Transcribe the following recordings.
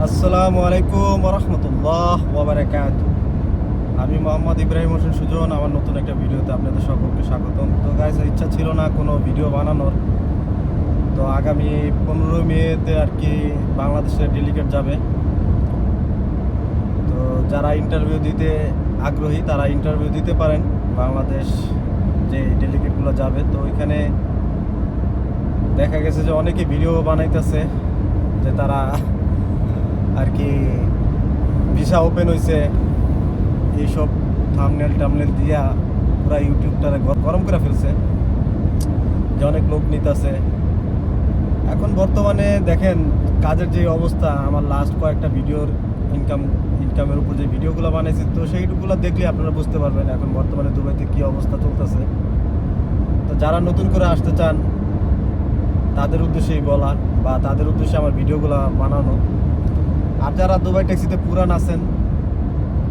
আসসালামু আলাইকুম রহমতুল্লাহ ওয়াবারাকাতুহু। আমি মোহাম্মদ ইব্রাহিম হোসেন সুজন। আমার নতুন একটা ভিডিওতে আপনাদের সকলকে স্বাগতম। তো গাইস, ইচ্ছা ছিল না কোনো ভিডিও বানানোর। তো আগামী 15 মেতে আর কি বাংলাদেশের ডেলিগেট যাবে। তো যারা ইন্টারভিউ দিতে আগ্রহী তারা ইন্টারভিউ দিতে পারেন। বাংলাদেশ যে ডেলিগেটগুলো যাবে, তো ওইখানে দেখা গেছে যে অনেকে ভিডিও বানাইতেছে যে তারা আর কি ভিসা ওপেন হয়েছে, এইসব থাম্বনেল দিয়া পুরা ইউটিউবটারে গরম করে ফেলছে, যে অনেক লোক নিতেছে। এখন বর্তমানে দেখেন কাজের যে অবস্থা, আমার লাস্ট কয়েকটা ভিডিওর ইনকামের উপর যে ভিডিওগুলো বানাইছি, তো সেইগুলো দেখলে আপনারা বুঝতে পারবেন এখন বর্তমানে দুবাইতে কী অবস্থা চলতেছে। তো যারা নতুন করে আসতে চান তাদের উদ্দেশ্যেই বলা, বা তাদের উদ্দেশ্যে আমার ভিডিওগুলো বানানো। আর যারা দুবাই ট্যাক্সিতে পুরান আছেন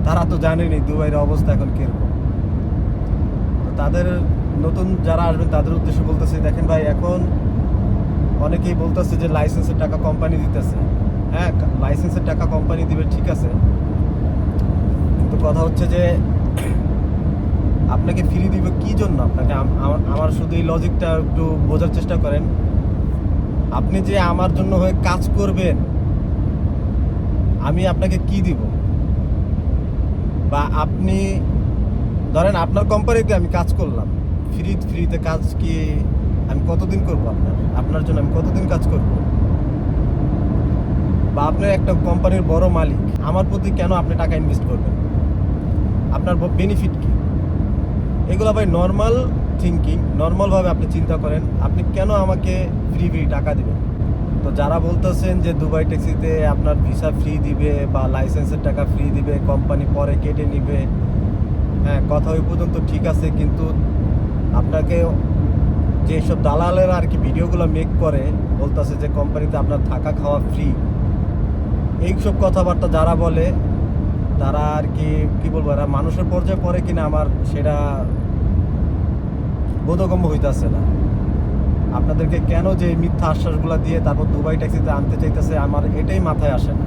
তারা তো জানেনই দুবাইয়ের অবস্থা এখন কীরকম। তো তাদের নতুন যারা আসবেন তাদের উদ্দেশ্যে বলতেছে, দেখেন ভাই, এখন অনেকেই বলতেছে যে লাইসেন্সের টাকা কোম্পানি দিতেছে। হ্যাঁ, লাইসেন্সের টাকা কোম্পানি দিবে, ঠিক আছে, কিন্তু কথা হচ্ছে যে আপনাকে ফ্রি দিবে কী জন্য? আপনাকে আমার শুধু এই লজিকটা একটু বোঝার চেষ্টা করেন। আপনি যে আমার জন্য হয়ে কাজ করবেন, আমি আপনাকে কি দিব? বা আপনি ধরেন আপনার কোম্পানিতে আমি কাজ করলাম, ফ্রিতে কাজ কি আমি কতদিন করবো? আপনার জন্য আমি কতদিন কাজ করব? বা আপনি একটা কোম্পানির বড় মালিক, আমার প্রতি কেন আপনি টাকা ইনভেস্ট করবেন? আপনার বেনিফিট কি? এগুলো ভাই নর্মাল থিঙ্কিং, নর্মালভাবে আপনি চিন্তা করেন, আপনি কেন আমাকে ফ্রি টাকা দেবেন? তো যারা বলতেছেন যে দুবাই ট্যাক্সিতে আপনার ভিসা ফ্রি দিবে বা লাইসেন্সের টাকা ফ্রি দিবে, কোম্পানি পরে কেটে নিবে, হ্যাঁ, কথা ওই পর্যন্ত ঠিক আছে, কিন্তু আপনাকে যেসব দালালেরা আর কি ভিডিওগুলো মেক করে বলতেছে যে কোম্পানিতে আপনার থাকা খাওয়া ফ্রি, এইসব কথাবার্তা যারা বলে তারা আর কি বলবো, এরা মানুষের পর্যায়ে পড়ে কিনা আমার সেটা বোধগম্য হইতেছে না। আপনাদেরকে কেন যে মিথ্যা আশ্বাসগুলো দিয়ে তারপর দুবাই ট্যাক্সিতে আনতে চাইতেছে, আমার এটাই মাথায় আসে না।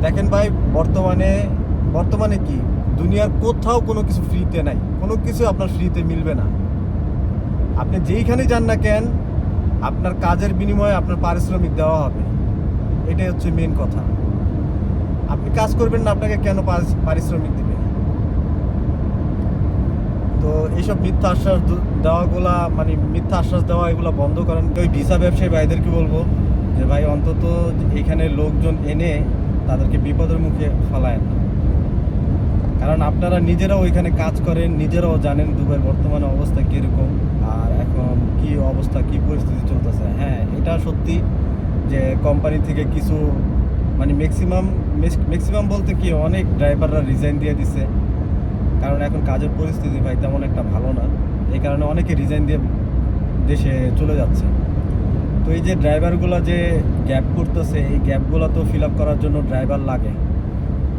দেখেন ভাই, বর্তমানে কি দুনিয়ার কোথাও কোনো কিছু ফ্রিতে নাই, কোনো কিছু আপনার ফ্রিতে মিলবে না। আপনি যেইখানে যান না কেন, আপনার কাজের বিনিময়ে আপনার পারিশ্রমিক দেওয়া হবে, এটাই হচ্ছে মেন কথা। আপনি কাজ করবেন না, আপনাকে কেন পারিশ্রমিক দিবে? তো এইসব মিথ্যা আশ্বাস দেওয়াগুলা, মানে মিথ্যা আশ্বাস দেওয়া, এগুলো বন্ধ করেন। ওই ভিসা ব্যবসায়ী ভাইদেরকে বলবো যে ভাই, অন্তত এখানে লোকজন এনে তাদেরকে বিপদের মুখে ফেলায় না। কারণ আপনারা নিজেরাও ওইখানে কাজ করেন, নিজেরাও জানেন দুবাইয়ের বর্তমানে অবস্থা কীরকম, আর এখন কি অবস্থা, কি পরিস্থিতি চলতেছে। হ্যাঁ, এটা সত্যি যে কোম্পানি থেকে কিছু, মানে ম্যাক্সিমাম বলতে কি, অনেক ড্রাইভাররা রিজাইন দিয়ে দিছে। কারণ এখন কাজের পরিস্থিতি ভাই তেমন একটা ভালো না, এই কারণে অনেকে রিজাইন দিয়ে দেশে চলে যাচ্ছে। তো এই যে ড্রাইভারগুলো যে গ্যাপ করতেছে, এই গ্যাপগুলো তো ফিল আপ করার জন্য ড্রাইভার লাগে।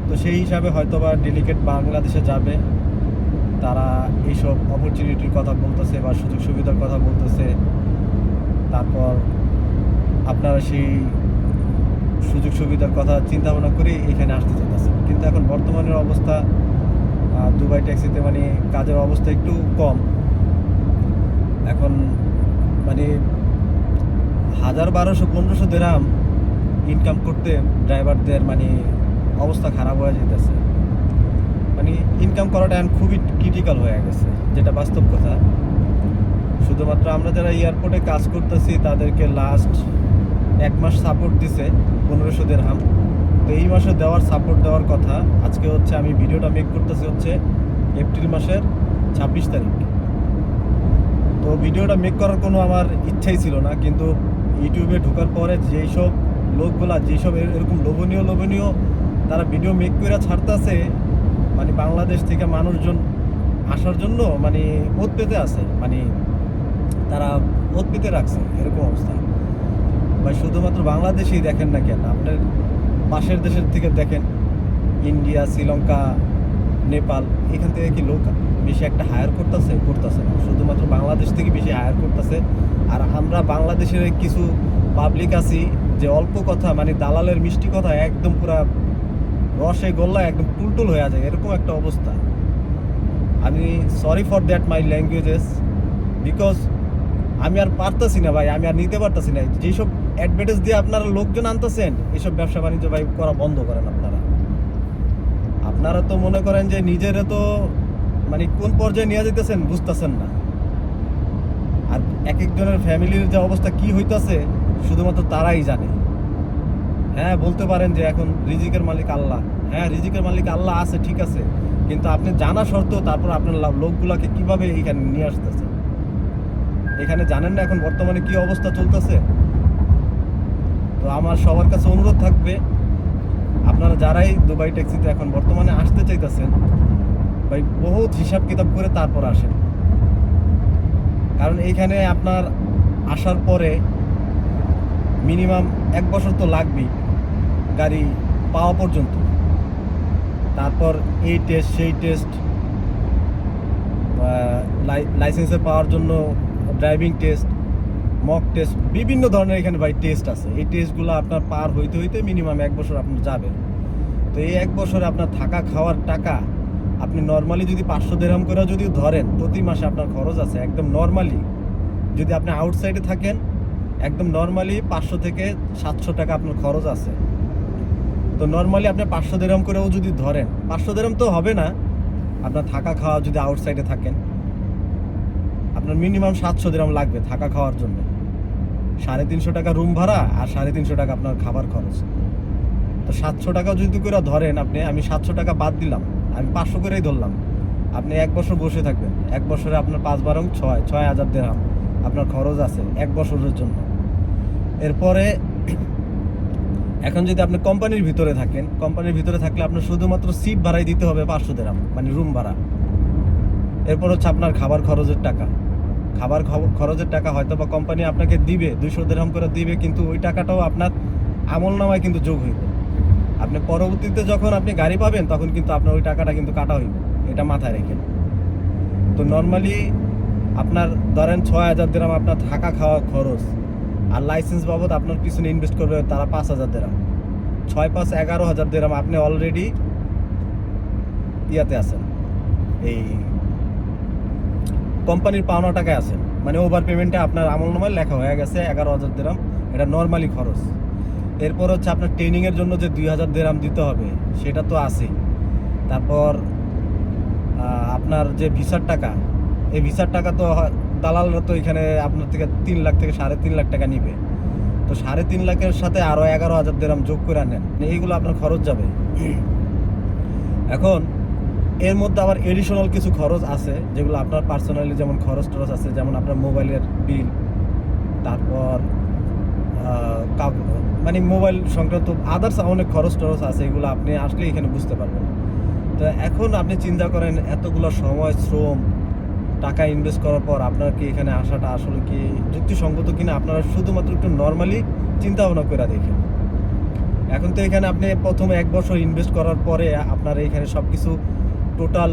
তো সেই হিসাবে হয়তো বা ডেলিগেট বাংলাদেশে যাবে, তারা এইসব অপরচুনিটির কথা বলতেছে বা সুযোগ সুবিধার কথা বলতেছে। তারপর আপনারা সেই সুযোগ সুবিধার কথা চিন্তা ভাবনা করে এখানে আসতে চাইতেছে। কিন্তু এখন বর্তমানের অবস্থা দুবাই ট্যাক্সিতে মানে কাজের অবস্থা একটু কম। এখন মানে 1000, 1200, 1500 দিরহাম ইনকাম করতে ড্রাইভারদের মানে অবস্থা খারাপ হয়ে যেতেছে। মানে ইনকাম করাটা এখন খুবই ক্রিটিক্যাল হয়ে গেছে, যেটা বাস্তব কথা। শুধুমাত্র আমরা যারা এয়ারপোর্টে কাজ করতেছি তাদেরকে লাস্ট 1 মাস সাপোর্ট দিছে 1500 দিরহাম। তো এই মাসে সাপোর্ট দেওয়ার কথা। আজকে হচ্ছে আমি ভিডিওটা মেক করতেছি হচ্ছে এপ্রিল মাসের 26 তারিখ। তো ভিডিওটা মেক করার কোনো আমার ইচ্ছাই ছিল না, কিন্তু ইউটিউবে ঢোকার পরে যেসব লোকগুলা যেসব এরকম লোভনীয় তারা ভিডিও মেক করে ছাড়তেছে, মানে বাংলাদেশ থেকে মানুষজন আসার জন্য মানে ওত পেতে আছে, মানে তারা ওত পেতে রাখছে, এরকম অবস্থা। ভাই, শুধুমাত্র বাংলাদেশেই দেখেন না কেন, আপনার পাশের দেশের থেকে দেখেন, ইন্ডিয়া, শ্রীলঙ্কা, নেপাল, এখান থেকে কি লোক বেশি একটা হায়ার করতেছে না, শুধুমাত্র বাংলাদেশ থেকে বেশি হায়ার করতেছে। আর আমরা বাংলাদেশের কিছু পাবলিক আছি যে অল্প কথা মানে দালালের মিষ্টি কথা একদম পুরা রসে গোল্লা একদম টুলটুল হয়ে যায়, এরকম একটা অবস্থা। আমি sorry for that my languages, because আমি আর পারতেছি না ভাই, আমি আর নিতে পারতেছি না। যেসব অ্যাডভার্টাইজ দিয়ে আপনারা লোকজন আনতেছেন, এইসব ব্যবসা বাণিজ্য ভাই করা বন্ধ করেন আপনারা। আপনারা তো মনে করেন যে নিজেরা তো মানে কোন পর্যায়ে নিয়ে যেতেছেন বুঝতেছেন না। আর এক একজনের ফ্যামিলির যে অবস্থা কি হইতাছে শুধুমাত্র তারাই জানে। হ্যাঁ বলতে পারেন যে এখন রিজিকের মালিক আল্লাহ, হ্যাঁ রিজিকের মালিক আল্লাহ আছে, ঠিক আছে, কিন্তু আপনি জানা সত্ত্বেও তারপর আপনার লোকগুলাকে কিভাবে এখানে নিয়ে আসতেছেন। এখানে জানেন না এখন বর্তমানে কি অবস্থা চলতেছে। তো আমার সবার কাছে অনুরোধ থাকবে, আপনারা যারাই দুবাই ট্যাক্সিতে এখন বর্তমানে আসতে চাইতেছেন ভাই, বহুত হিসাব কিতাব করে তারপর আসেন। কারণ এইখানে আপনার আসার পরে মিনিমাম 1 বছর তো লাগবেই গাড়ি পাওয়া পর্যন্ত। তারপর এই টেস্ট সেই টেস্ট, লাইসেন্সে পাওয়ার জন্য ড্রাইভিং টেস্ট, মক টেস্ট, বিভিন্ন ধরনের এখানে ভাই টেস্ট আছে। এই টেস্টগুলো আপনার পার হইতে হইতে মিনিমাম 1 বছর আপনার যাবে। তো এই 1 বছরে আপনার থাকা খাওয়ার টাকা আপনি নর্মালি যদি 500 দিরহাম করে যদি ধরেন, প্রতি মাসে আপনার খরচ আছে একদম নর্মালি, যদি আপনি আউটসাইডে থাকেন একদম নর্মালি 500 থেকে 700 টাকা আপনার খরচ আছে। তো নর্মালি আপনি 500 দিরহাম করেও যদি ধরেন, 500 দিরহাম তো হবে না, আপনার থাকা খাওয়া যদি আউটসাইডে থাকেন আপনার মিনিমাম 700 দিরহাম লাগবে থাকা খাওয়ার জন্য। 350 টাকা রুম ভাড়া আর 350 টাকা আপনার খাবার খরচ। তো 700 টাকা যদি করে ধরেন আপনি, আমি 700 টাকা বাদ দিলাম, আমি 500 করেই ধরলাম, আপনি 1 বছর বসে থাকবেন। 1 বছরে আপনার 5 বারং 6,000 দিরহাম আপনার খরচ আছে 1 বছরের জন্য। এরপরে এখন যদি আপনি কোম্পানির ভিতরে থাকেন, কোম্পানির ভিতরে থাকলে আপনার শুধুমাত্র সিট ভাড়াই দিতে হবে 500 দিরহাম, মানে রুম ভাড়া। এরপর হচ্ছে আপনার খাবার খরচের টাকা। খাবার খরচের টাকা হয়তো বা কোম্পানি আপনাকে দিবে 200 দিরহাম করে দিবে, কিন্তু ওই টাকাটাও আপনার আমলনামায় কিন্তু যোগ হইবে। আপনি পরবর্তীতে যখন আপনি গাড়ি পাবেন তখন কিন্তু আপনার ওই টাকাটা কিন্তু কাটা হইবে, এটা মাথায় রেখেন। তো নর্মালি আপনার ধরেন 6,000 দিরহাম আপনার থাকা খাওয়া খরচ, আর লাইসেন্স বাবদ আপনার পিছনে ইনভেস্ট করবে তারা 5,000 দিরহাম। 6 5 11,000 দিরহাম আপনি অলরেডি ইয়াতে আছেন, এই কোম্পানির পাওনা টাকায় আছেন, মানে ওভার পেমেন্টে আপনার আমলনামায় লেখা হয়ে গেছে 11,000 দিরহাম, এটা নর্মালি খরচ। এরপর হচ্ছে আপনার ট্রেনিংয়ের জন্য যে 2,000 দিরহাম দিতে হবে সেটা তো আছেই। তারপর আপনার যে ভিসার টাকা, এই ভিসার টাকা তো দালালরা তো এখানে আপনার থেকে 3 লাখ থেকে 3.5 লাখ টাকা নিবে। তো 3.5 লাখের সাথে আরও 11,000 দিরহাম যোগ করে নেন, এইগুলো আপনার খরচ যাবে। এখন এর মধ্যে আবার এডিশনাল কিছু খরচ আছে যেগুলো আপনার পার্সোনালি, যেমন খরচ টরচ আছে, যেমন আপনার মোবাইলের বিল, তারপর মানে মোবাইল সংক্রান্ত আদার্স অনেক খরচ টরচ আছে, এগুলো আপনি আসলে এখানে বুঝতে পারবেন। তো এখন আপনি চিন্তা করেন এতগুলো সময় শ্রম টাকা ইনভেস্ট করার পর আপনার কি এখানে আসাটা আসলে কি যুক্তিসঙ্গত কিনা, আপনারা শুধুমাত্র একটু নর্মালি চিন্তা ভাবনা করে দেখেন। এখন তো এখানে আপনি প্রথমে 1 বছর ইনভেস্ট করার পরে আপনার এখানে সব কিছু টোটাল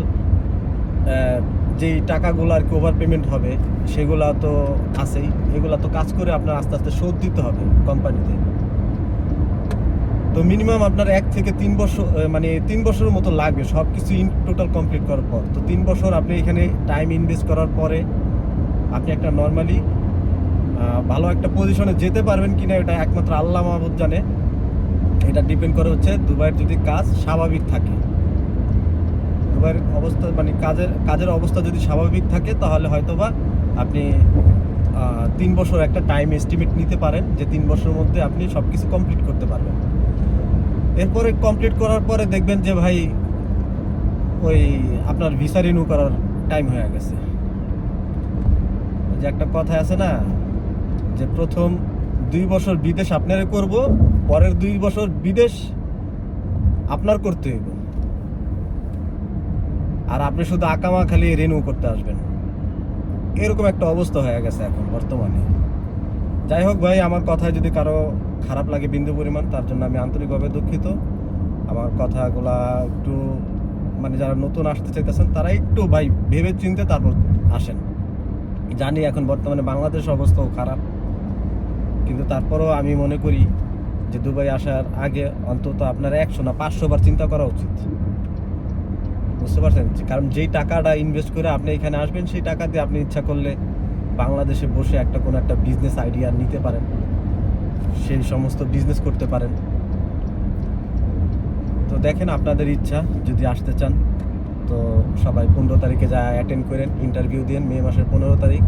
যেই টাকাগুলো আর কি ওভার পেমেন্ট হবে সেগুলো তো আছেই, এগুলো তো কাজ করে আপনার আস্তে আস্তে শোধ দিতে হবে কোম্পানিতে। তো মিনিমাম আপনার 1 থেকে 3 বছর, মানে 3 বছরের মতো লাগবে সব কিছু টোটাল কমপ্লিট করার পর। তো 3 বছর আপনি এখানে টাইম ইনভেস্ট করার পরে আপনি একটা নর্মালি ভালো একটা পজিশনে যেতে পারবেন কিনা এটা একমাত্র আল্লাহ মাহবুদ জানে। এটা ডিপেন্ড করে হচ্ছে দুবাইয়ের যদি কাজ স্বাভাবিক থাকে, দুবাইয়ের অবস্থা মানে কাজের অবস্থা যদি স্বাভাবিক থাকে তাহলে হয়তোবা আপনি 3 বছর একটা টাইম এস্টিমেট নিতে পারেন যে 3 বছরের মধ্যে আপনি সব কিছু কমপ্লিট করতে পারবেন। এরপরে কমপ্লিট করার পরে দেখবেন যে ভাই ওই আপনার ভিসা রিনিউ করার টাইম হয়ে গেছে। যে একটা কথা আছে না, যে প্রথম 2 বছর বিদেশ আপনারে করব, পরের 2 বছর বিদেশ আপনার করতে হইব, আর আপনি শুধু আকামা খালি রিনিউ করতে আসবেন। এরকম একটা অবস্থা হয়ে গেছে এখন বর্তমানে। যাই হোক ভাই, আমার কথায় যদি কারো খারাপ লাগে বিন্দু পরিমাণ, তার জন্য আমি আন্তরিকভাবে দুঃখিত। আমার কথাগুলা একটু মানে যারা নতুন আসতে চাইতেছেন তারা একটু ভাই ভেবে চিন্তে তারপর আসেন। জানি এখন বর্তমানে বাংলাদেশ অবস্থাও খারাপ, কিন্তু তারপরও আমি মনে করি যে দুবাই আসার আগে অন্তত আপনার 100 না 500 বার চিন্তা করা উচিত, বুঝতে পারছেন? কারণ যেই টাকাটা ইনভেস্ট করে আপনি এখানে আসবেন, সেই টাকা দিয়ে আপনি ইচ্ছা করলে বাংলাদেশে বসে কোনো একটা বিজনেস আইডিয়া নিতে পারেন, সেই সমস্ত বিজনেস করতে পারেন। তো দেখেন আপনাদের ইচ্ছা, যদি আসতে চান তো সবাই 15 তারিখে যা অ্যাটেন্ড করেন, ইন্টারভিউ দিন। মে মাসের 15 তারিখ।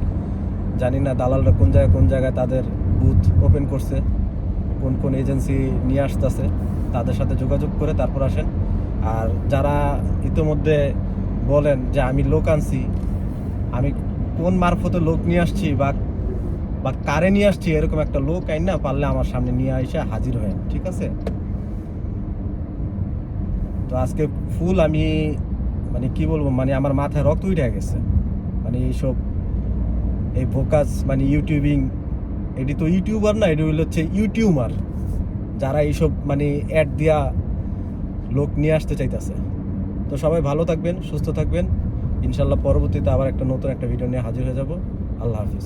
জানি না দালালরা কোন জায়গায় তাদের বুথ ওপেন করছে, কোন এজেন্সি নিয়ে আসতেছে, তাদের সাথে যোগাযোগ করে তারপর আসেন। আর যারা ইতিমধ্যে বলেন যে আমি লোক আনছি, আমি কোন মারফতে লোক নিয়ে আসছি বা কারে নিয়ে আসছি, এরকম একটা লোক আইন না পারলে আমার সামনে নিয়ে এসে হাজির হয়, ঠিক আছে? তো আজকে ফুল আমি মানে কি বলবো, মানে আমার মাথায় রক্ত উঠে গেছে। মানে এইসব এই ভোকাস মানে ইউটিউবিং, এটি তো ইউটিউবার না, এটি হচ্ছে ইউটিউবার, যারা এইসব মানে অ্যাড দিয়া লোক নিয়ে আসতে চাইতেছে। তো সবাই ভালো থাকবেন, সুস্থ থাকবেন। ইনশাল্লাহ পরবর্তীতে আবার নতুন একটা ভিডিও নিয়ে হাজির হয়ে যাব। আল্লাহ হাফিজ।